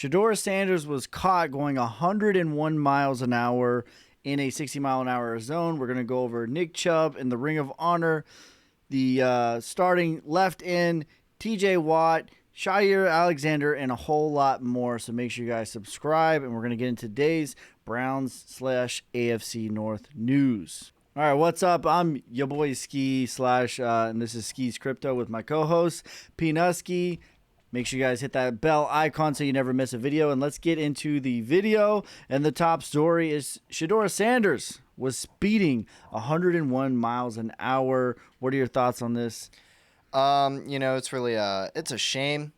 Shedeur Sanders was caught going 101 miles an hour in a 60-mile-an-hour zone. We're going to go over Nick Chubb in the Ring of Honor, the starting left end, TJ Watt, Shair Alexander, and a whole lot more. So make sure you guys subscribe, and we're going to get into today's Browns/AFC North news. All right, what's up? I'm your boy Ski and this is Ski's Crypto with my co-host P Nusky. Make sure you guys hit that bell icon so you never miss a video. And let's get into the video. And the top story is Shedeur Sanders was speeding 101 miles an hour. What are your thoughts on this? It's really it's a shame,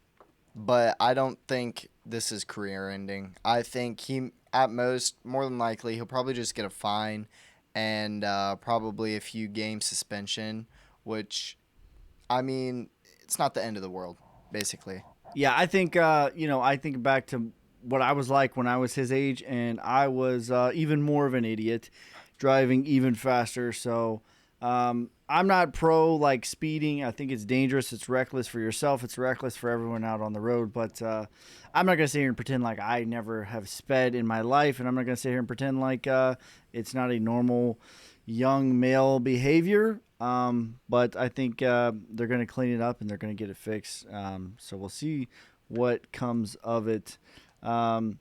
but I don't think this is career ending. I think he, at most, more than likely, he'll probably just get a fine and probably a few game suspension, which, I mean, it's not the end of the world, basically. Yeah, I think, I think back to what I was like when I was his age, and I was even more of an idiot, driving even faster. So I'm not pro, like, speeding. I think it's dangerous. It's reckless for yourself. It's reckless for everyone out on the road. But I'm not going to sit here and pretend like I never have sped in my life, and I'm not going to sit here and pretend like it's not a normal young male behavior. But I think they're going to clean it up and they're going to get it fixed. So we'll see what comes of it. And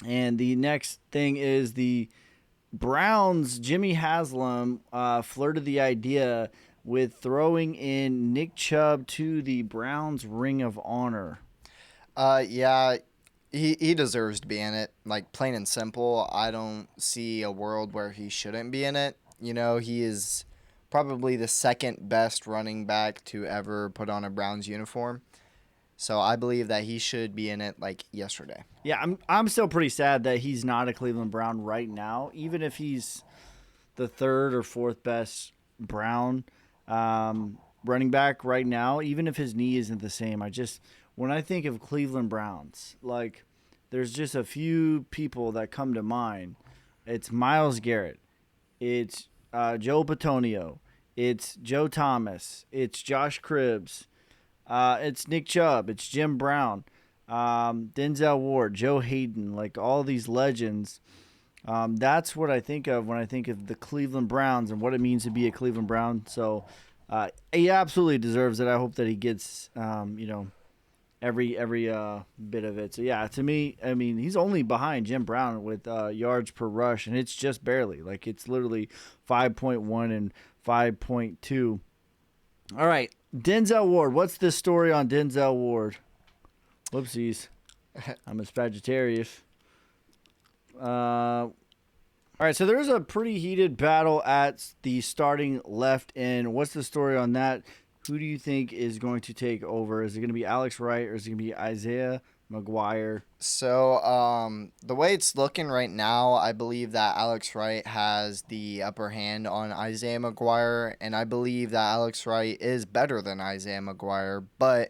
the next thing is the Browns. Jimmy Haslam flirted the idea with throwing in Nick Chubb to the Browns Ring of Honor. Yeah, he deserves to be in it. Like, plain and simple, I don't see a world where he shouldn't be in it. You know, he is probably the second best running back to ever put on a Browns uniform. So I believe that he should be in it like yesterday. Yeah, I'm still pretty sad that he's not a Cleveland Brown right now, even if he's the third or fourth best Brown running back right now, even if his knee isn't the same. When I think of Cleveland Browns, like, there's just a few people that come to mind. It's Myles Garrett. It's Joe Bitonio. It's Joe Thomas. It's Josh Cribbs. It's Nick Chubb. It's Jim Brown. Denzel Ward. Joe Hayden. Like, all these legends. That's what I think of when I think of the Cleveland Browns and what it means to be a Cleveland Brown. So he absolutely deserves it. I hope that he gets, every bit of it. So, yeah, to me, I mean, he's only behind Jim Brown with yards per rush, and it's just barely. Like, it's literally 5.1 and 5.2. All right, Denzel Ward. What's the story on Denzel Ward? Whoopsies. I'm a Sagittarius. All right, so there's a pretty heated battle at the starting left end. What's the story on that? Who do you think is going to take over? Is it going to be Alex Wright or is it going to be Isaiah McGuire? So the way it's looking right now, I believe that Alex Wright has the upper hand on Isaiah McGuire, and I believe that Alex Wright is better than Isaiah McGuire, but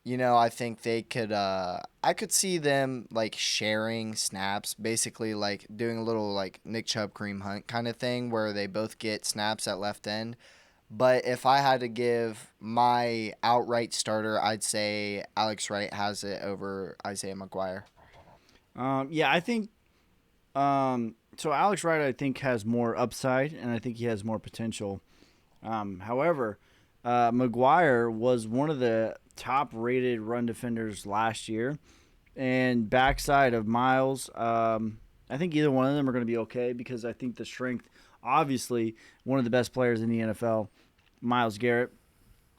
I think they could I could see them like sharing snaps, basically like doing a little like Nick Chubb Kareem Hunt kind of thing where they both get snaps at left end. But if I had to give my outright starter, I'd say Alex Wright has it over Isaiah McGuire. Yeah, I think so. Alex Wright, I think, has more upside, and I think he has more potential. However, McGuire was one of the top-rated run defenders last year, and backside of Miles, I think either one of them are going to be okay because I think the strength, obviously, one of the best players in the NFL, Myles Garrett.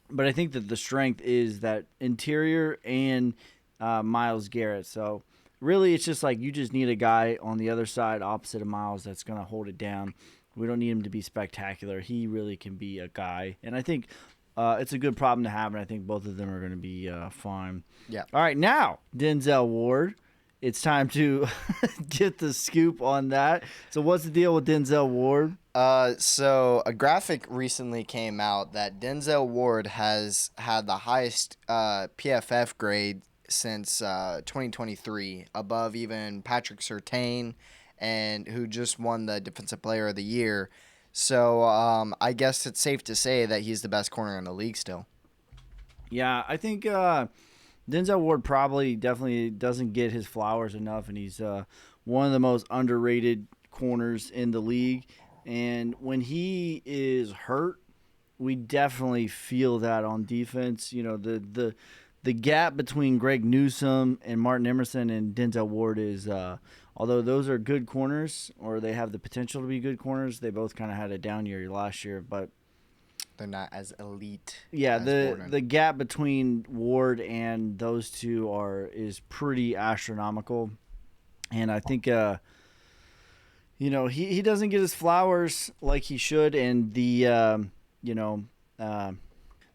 But I think that the strength is that interior and Myles Garrett. So really it's just like you just need a guy on the other side opposite of Myles that's going to hold it down. We don't need him to be spectacular. He really can be a guy. And I think it's a good problem to have, and I think both of them are going to be fine. Yeah. All right, now, Denzel Ward. It's time to get the scoop on that. So what's the deal with Denzel Ward? So a graphic recently came out that Denzel Ward has had the highest PFF grade since 2023, above even Patrick Surtain, and who just won the Defensive Player of the Year. So I guess it's safe to say that he's the best corner in the league still. Yeah, I think Denzel Ward probably definitely doesn't get his flowers enough, and he's one of the most underrated corners in the league. And when he is hurt, we definitely feel that on defense. You know, the gap between Greg Newsome and Martin Emerson and Denzel Ward is, although those are good corners, or they have the potential to be good corners, they both kind of had a down year last year. But they're not as elite. yeah, as the Gordon. the gap between Ward and those two is pretty astronomical, and I think he doesn't get his flowers like he should, and you know.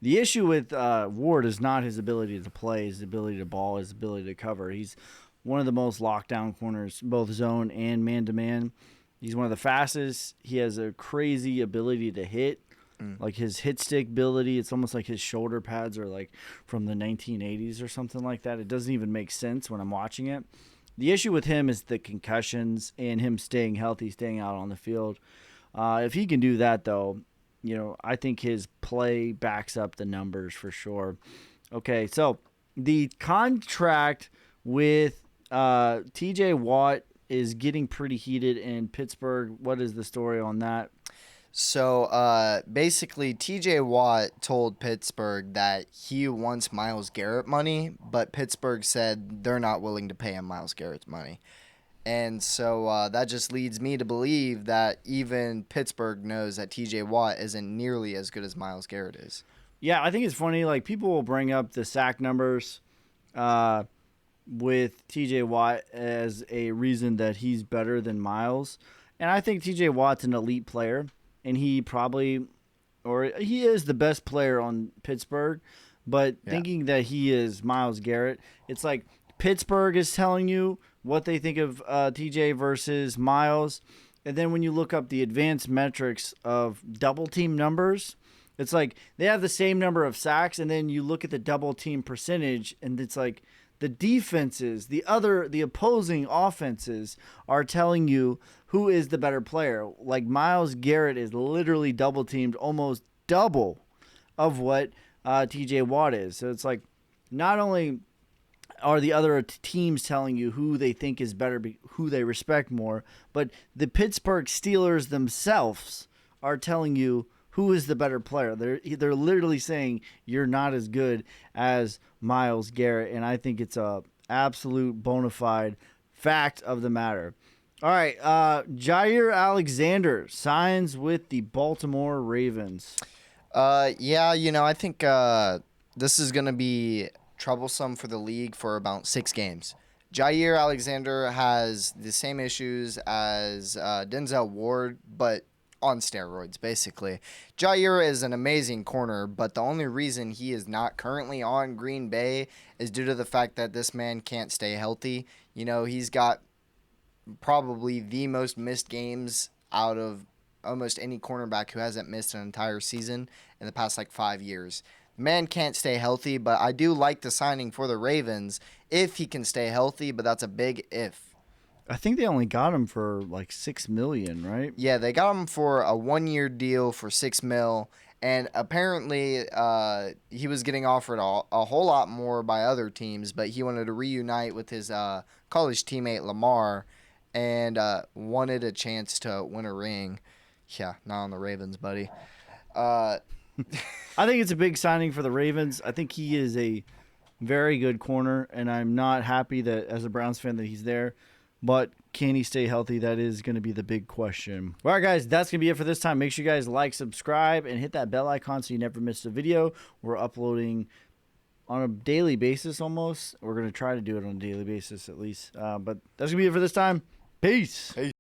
The issue with Ward is not his ability to play, his ability to ball, his ability to cover. He's one of the most lockdown corners, both zone and man-to-man. He's one of the fastest. He has a crazy ability to hit. Like his hit stick ability, it's almost like his shoulder pads are like from the 1980s or something like that. It doesn't even make sense when I'm watching it. The issue with him is the concussions and him staying healthy, staying out on the field. If he can do that, though, I think his play backs up the numbers for sure. Okay, so the contract with TJ Watt is getting pretty heated in Pittsburgh. What is the story on that? So basically, TJ Watt told Pittsburgh that he wants Myles Garrett money, but Pittsburgh said they're not willing to pay him Myles Garrett's money. And so that just leads me to believe that even Pittsburgh knows that TJ Watt isn't nearly as good as Myles Garrett is. Yeah, I think it's funny. Like, people will bring up the sack numbers with TJ Watt as a reason that he's better than Myles. And I think TJ Watt's an elite player, and he is the best player on Pittsburgh. But thinking that he is Myles Garrett, it's like Pittsburgh is telling you what they think of TJ versus Myles. And then when you look up the advanced metrics of double team numbers, it's like they have the same number of sacks, and then you look at the double team percentage, and it's like the defenses, the opposing offenses are telling you who is the better player. Like Myles Garrett is literally double teamed almost double of what TJ Watt is. So it's like not only are the other teams telling you who they think is better, who they respect more, but the Pittsburgh Steelers themselves are telling you who is the better player. They're literally saying you're not as good as Myles Garrett, and I think it's a absolute bona fide fact of the matter. All right, Jair Alexander signs with the Baltimore Ravens. I think this is going to be troublesome for the league for about 6 games. Jair Alexander has the same issues as Denzel Ward, but on steroids, basically. Jair is an amazing corner, but the only reason he is not currently on Green Bay is due to the fact that this man can't stay healthy. He's got probably the most missed games out of almost any cornerback who hasn't missed an entire season in the past 5 years. The man can't stay healthy, but I do like the signing for the Ravens if he can stay healthy, but that's a big if. I think they only got him for $6 million, right? Yeah, they got him for a 1-year deal for $6 million, and apparently he was getting offered a whole lot more by other teams, but he wanted to reunite with his college teammate Lamar and wanted a chance to win a ring. Yeah, not on the Ravens, buddy. I think it's a big signing for the Ravens. I think he is a very good corner, and I'm not happy that as a Browns fan that he's there. But can he stay healthy? That is going to be the big question. All right, guys, that's going to be it for this time. Make sure you guys like, subscribe, and hit that bell icon so you never miss a video. We're uploading on a daily basis almost. We're going to try to do it on a daily basis at least. But that's going to be it for this time. Peace.